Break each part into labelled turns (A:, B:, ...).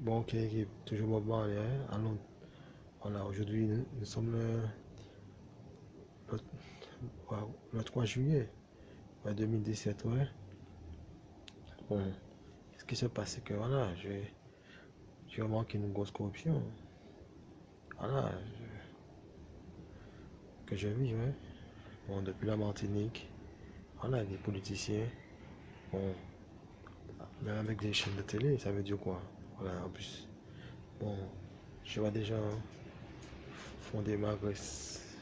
A: Bon, ok, toujours Bob Marley, hein. Allons, voilà, aujourd'hui, nous sommes le, le 3 juillet 2017, ouais. Bon, ce qui se passe, c'est que voilà, j'ai remarqué une grosse corruption, voilà, que je vis, ouais. Bon, depuis la Martinique, voilà, des politiciens, bon, même avec des chaînes de télé, ça veut dire quoi? Voilà, en plus, bon, je vois des gens font des mauvaises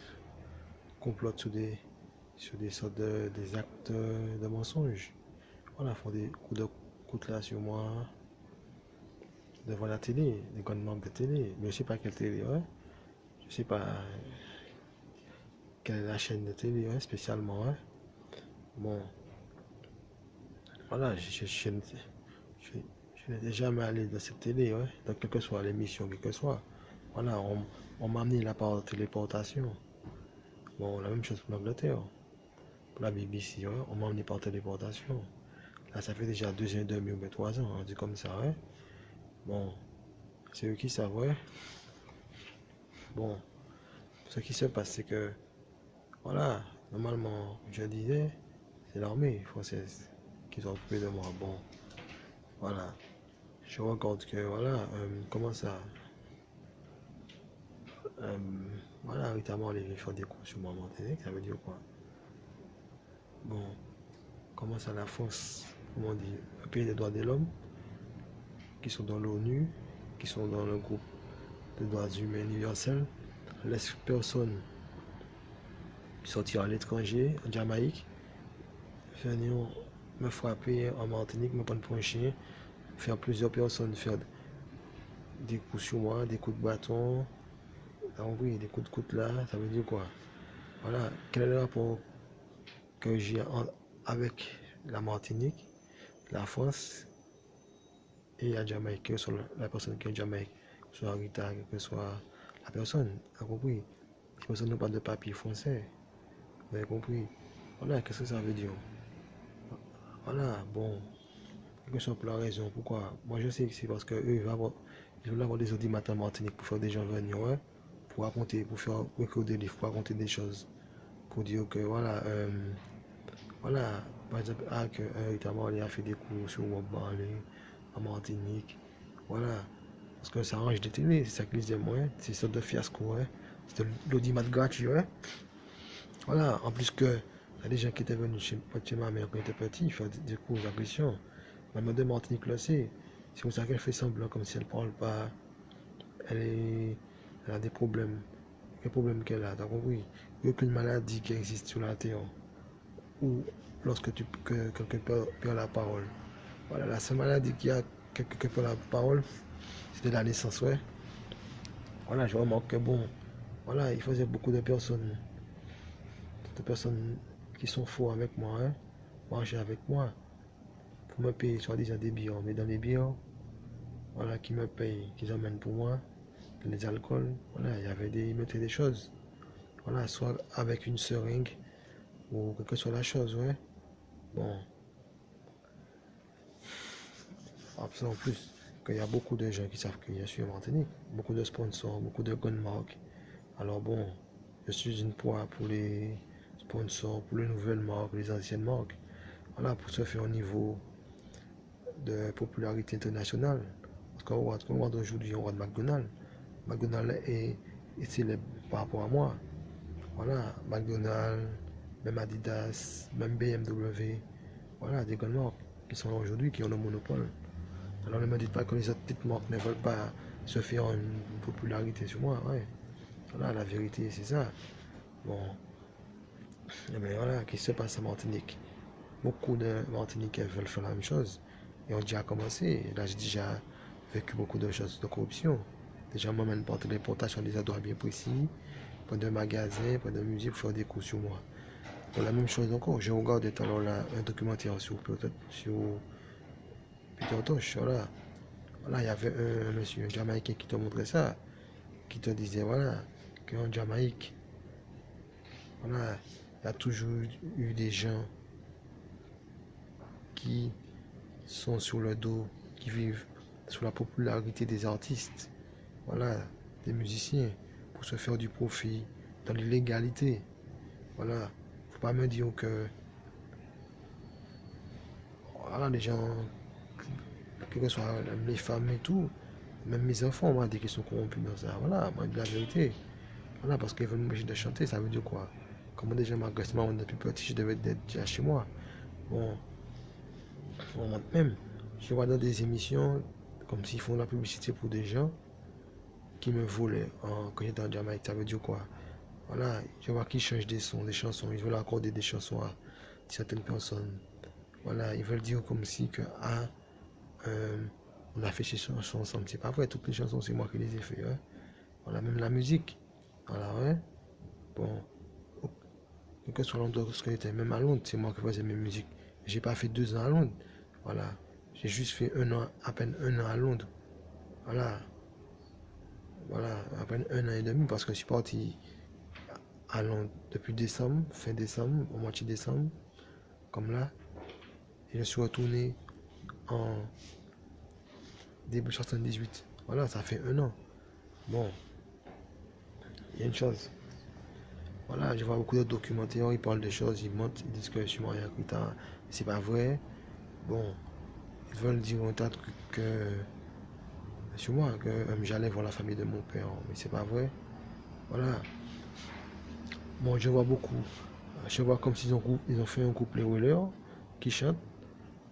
A: complotent sur des sortes des actes de mensonges. Voilà, font des coups de coups là sur moi devant la télé, des grandes marques de télé. Mais je sais pas quelle télé, ouais. Je sais pas quelle est la chaîne de télé, ouais, spécialement, ouais. Bon, voilà, je n'étais jamais allé dans cette télé, ouais. Donc, quelle que soit l'émission, quelle que soit. Voilà, on m'a amené là par téléportation. Bon, la même chose pour l'Angleterre. Pour la BBC, ouais, on m'a amené par téléportation. Là, ça fait déjà 2 ans et demi ou 3 ans, on dit comme ça, ouais. Bon, c'est eux qui savent, ouais. Bon, ce qui se passe, c'est que, voilà, normalement, je disais, c'est l'armée française qui sont occupés de moi. Bon, voilà, je regarde que, voilà, comment ça, euh, voilà, notamment les faire des cours sur moi en Martinique, ça veut dire quoi? Bon, comment ça, la France, comment dire, le pays des droits de l'homme, qui sont dans l'ONU, qui sont dans le groupe des droits humains universels, laisse personne sortir à l'étranger, en Jamaïque, venir me frapper en Martinique, me prendre pour un chien, faire plusieurs personnes faire des coups sur moi, des coups de bâton, oui, des coups de coude là, ça veut dire quoi? Voilà, quel est le rapport que j'ai avec la Martinique, la France et la Jamaïque, que soit la personne qui est en Jamaïque, que ce soit Rita, que ce soit la personne, vous avez compris? La personne n'a pas de papier français, vous avez compris? Voilà, qu'est-ce que ça veut dire? Voilà, bon, quelle que soit pour la raison, pourquoi? Moi je sais que c'est parce que eux ils veulent avoir des audimateurs en Martinique pour faire des gens venir, ouais, pour raconter, pour faire écrire des livres, pour raconter des choses, pour dire que voilà, voilà, par exemple, que notamment il a fait des cours sur Bob Marley en Martinique, voilà, parce que ça arrange des télé, c'est ça qu'ils disaient moi, c'est une sorte de fiasco, ouais, c'est de l'audimat gratuit, ouais, voilà, en plus que il y a des gens qui étaient venus chez ma mère quand elle était petite, faire des cours d'agression. Maman de Martinique le sait. C'est pour ça qu'elle fait semblant comme si elle parle pas. Elle a des problèmes. Quel problème qu'elle a, t'as compris? Il n'y a aucune maladie qui existe sur la terre. Ou lorsque quelqu'un perd la parole. Voilà, la seule maladie qui a quelqu'un perd la parole, c'était la naissance, ouais. Voilà, je remarque que bon, voilà, il faisait beaucoup de personnes qui sont faux avec moi, hein, marcher avec moi, pour me payer soi-disant des billets. Mais dans les billets, voilà, qui me payent, qui emmènent pour moi, les alcools, voilà, ils mettaient des choses, voilà, soit avec une seringue, ou quelle que soit la chose, ouais. Bon, après, en plus, qu'il y a beaucoup de gens qui savent que je suis en Martinique, beaucoup de sponsors, beaucoup de grandes marques. Alors bon, je suis une proie pour les sponsors, pour les nouvelles marques, les anciennes marques. Voilà, pour se faire au niveau de popularité internationale. Parce qu'on voit aujourd'hui, on voit de McDonald's. McDonald's est célèbre par rapport à moi. Voilà, McDonald's, même Adidas, même BMW. Voilà, des grandes marques qui sont là aujourd'hui, qui ont le monopole. Alors ne me dites pas que les autres petites marques ne veulent pas se faire une popularité sur moi. Ouais. Voilà, la vérité, c'est ça. Bon, et bien voilà, qu'est-ce qui se passe à Martinique? Beaucoup de Martiniquais veulent faire la même chose. Et on a déjà commencé. Là, j'ai déjà vécu beaucoup de choses de corruption. Déjà, moi-même, par téléportation des endroits bien précis, pas de magasins, pas de musée pour faire des cours sur moi. Pour la même chose encore, j'ai regardé tout à l'heure un documentaire sur Peter Tosh, voilà. Voilà, il y avait un monsieur, un Jamaïcain qui te montrait ça, qui te disait, voilà, qu'en Jamaïque, voilà, il y a toujours eu des gens qui sont sur le dos, qui vivent sur la popularité des artistes, voilà, des musiciens, pour se faire du profit dans l'illégalité. Voilà, faut pas me dire que voilà, les gens, quel que soit les femmes et tout, même mes enfants, moi, dès qu'ils sont corrompus dans ça, voilà, moi, je dis la vérité. Voilà, parce qu'ils veulent m'empêcher de chanter, ça veut dire quoi? Comment déjà m'agresse, moi, depuis petit, je devais être déjà chez moi. Bon, même, je vois dans des émissions, comme s'ils font la publicité pour des gens qui me volaient quand j'étais en Jamaïque, ça veut dire quoi? Voilà, je vois qu'ils changent des sons, des chansons, ils veulent accorder des chansons à certaines personnes. Voilà, ils veulent dire comme si que, euh, on a fait ces chansons ensemble. C'est pas vrai, toutes les chansons, c'est moi qui les ai fait. Hein. Voilà, même la musique. Voilà, ouais. Bon, quel que soit l'endroit où j'étais, même à Londres, c'est moi qui faisais mes musiques. J'ai pas fait 2 ans à Londres. Voilà, j'ai juste fait à peine 1 an à Londres. Voilà, voilà, à peine 1 an et demi parce que je suis parti à Londres depuis décembre, fin décembre, au moitié décembre, comme là. Et je suis retourné en début 78. Voilà, ça fait 1 an. Bon, il y a une chose. Voilà, je vois beaucoup de documentaires, ils parlent de choses, ils mentent, ils disent que je suis marié à Rita. C'est pas vrai. Bon, ils veulent dire un tas de trucs que sur moi, que j'allais voir la famille de mon père, mais c'est pas vrai. Voilà. Bon, je vois beaucoup. Je vois comme s'ils ils ont fait un couplet Wheeler qui chante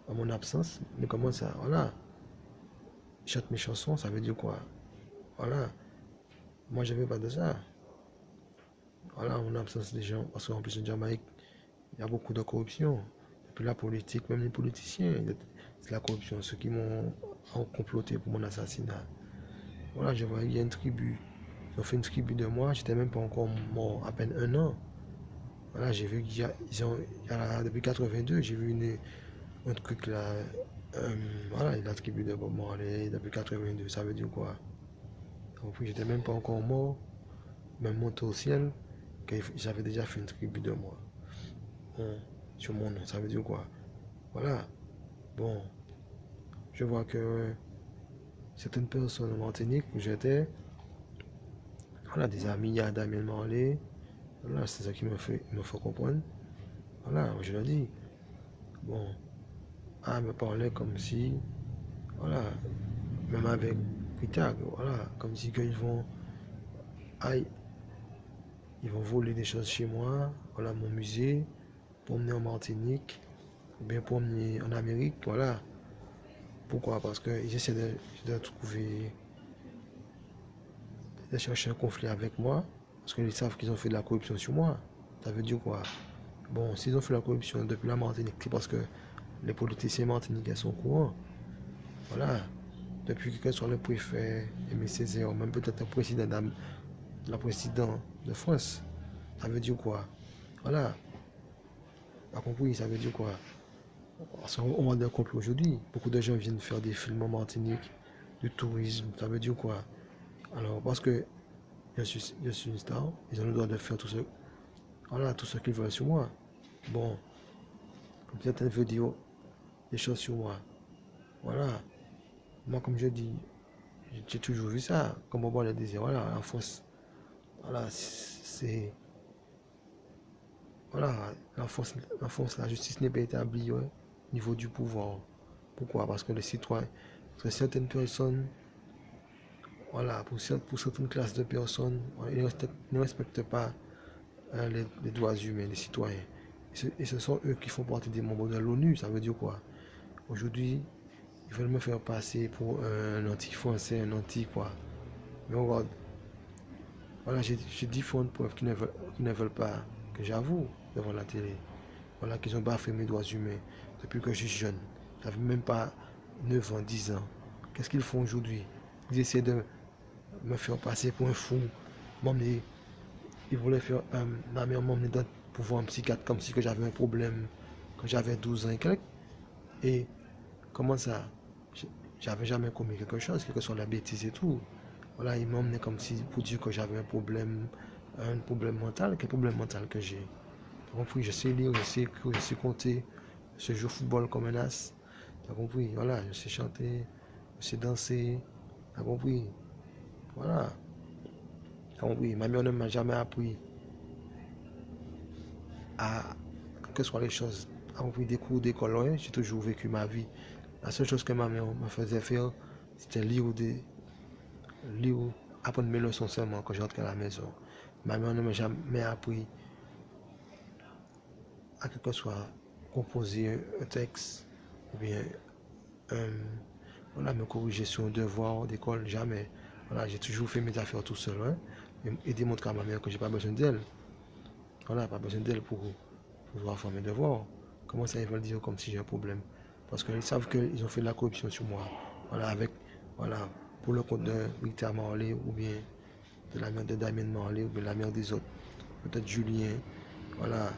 A: à mon absence. Mais comment ça? Voilà. Ils chantent mes chansons, ça veut dire quoi? Voilà. Moi, je veux pas de ça. Voilà, en absence des gens. Parce qu'en plus, en Jamaïque, il y a beaucoup de corruption. Depuis la politique, même les politiciens, c'est la corruption. Ceux qui m'ont comploté pour mon assassinat. Voilà, je vois, il y a une tribu. Ils ont fait une tribu de moi, j'étais même pas encore mort, à peine 1 an. Voilà, j'ai vu depuis 82, j'ai vu un truc là. Voilà, la tribu de Bob Marley depuis 82, ça veut dire quoi? Donc, j'étais même pas encore mort, même monté au ciel, que j'avais déjà fait une tribu de moi. Bon, sur mon nom, ça veut dire quoi? Voilà. Bon, je vois que certaines personnes en Martinique où j'étais, voilà, des amis, il y a Damien Marley, voilà, c'est ça qui me fait comprendre. Voilà, je le dis. Bon, me parlait comme si, voilà, même avec Pitag, voilà, comme si qu'ils vont, aïe, ils vont voler des choses chez moi, voilà, mon musée, pour emmener en Martinique, ou bien pour emmener en Amérique, voilà. Pourquoi? Parce qu'ils essaient de chercher un conflit avec moi, parce qu'ils savent qu'ils ont fait de la corruption sur moi. Ça veut dire quoi? Bon, s'ils ont fait la corruption depuis la Martinique, c'est parce que les politiciens martiniquais sont au courant. Voilà. Depuis que soit le préfet Aimé Césaire, même peut-être la présidente de France, ça veut dire quoi? Voilà. Pas compris, ça veut dire quoi? On voit des complot aujourd'hui. Beaucoup de gens viennent faire des films en Martinique, du tourisme, ça veut dire quoi? Alors, parce que je suis une star, ils ont le droit de faire tout ce, voilà, tout ce qu'ils veulent sur moi. Bon, comme certaines veulent dire des choses sur moi. Voilà. Moi, comme je dis, j'ai toujours vu ça. Comme on le disait, voilà, la force. Voilà, c'est. Voilà, la justice n'est pas établie ouais, au niveau du pouvoir. Pourquoi? Parce que les citoyens, parce que certaines personnes, voilà, pour certaines classes de personnes, ils ne respectent pas les droits humains des citoyens. Et ce sont eux qui font partie des membres de l'ONU. Ça veut dire quoi? Aujourd'hui, ils veulent me faire passer pour un anti-français, un anti-quoi. Mais regarde, voilà, j'ai différentes preuves qui ne veulent pas que j'avoue devant la télé. Voilà, qu'ils ont bafoué mes droits humains depuis que je suis jeune. J'avais même pas 9 ans, 10 ans. Qu'est-ce qu'ils font aujourd'hui? Ils essaient de me faire passer pour un fou. Ils voulaient faire ma mère m'emmener pour voir un psychiatre comme si que j'avais un problème quand j'avais 12 ans et quelques. Et comment ça? J'avais jamais commis quelque chose, quelle que soit la bêtise et tout. Voilà, ils m'emmenaient comme si pour dire que j'avais un problème mental. Quel problème mental que j'ai? T'as compris? Je sais lire, je sais écrire, je sais compter, je sais jouer au football comme un as. T'as compris? Voilà, je sais chanter, je je dansé, t'as compris? Voilà, t'as compris? Ma mère ne m'a jamais appris à, quelles que soient les choses, à compris des cours d'école, ouais, j'ai toujours vécu ma vie. La seule chose que ma mère me faisait faire, c'était lire, apprendre mes leçons seulement quand je rentrais à la maison. Ma mère ne m'a jamais appris à quelque soit composer un texte ou bien voilà, me corriger sur un devoir d'école, jamais. Voilà, j'ai toujours fait mes affaires tout seul, hein, et démontrer à ma mère que j'ai pas besoin d'elle. Voilà, pas besoin d'elle pour pouvoir faire mes devoirs. Comment ça, ils veulent dire comme si j'ai un problème? Parce qu'ils savent qu'ils ont fait de la corruption sur moi. Voilà, voilà, pour le compte de Rita Marley ou bien de la mère de Damien Marley ou bien la mère des autres. Peut-être Julien, voilà,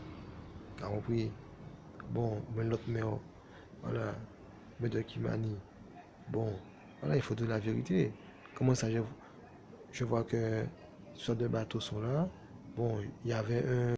A: car compris. Bon, mais l'autre mère, voilà, mais de Kimani. Bon, voilà, il faut de la vérité. Comment ça, je vois que soit deux bateaux sont là. Bon, il y avait un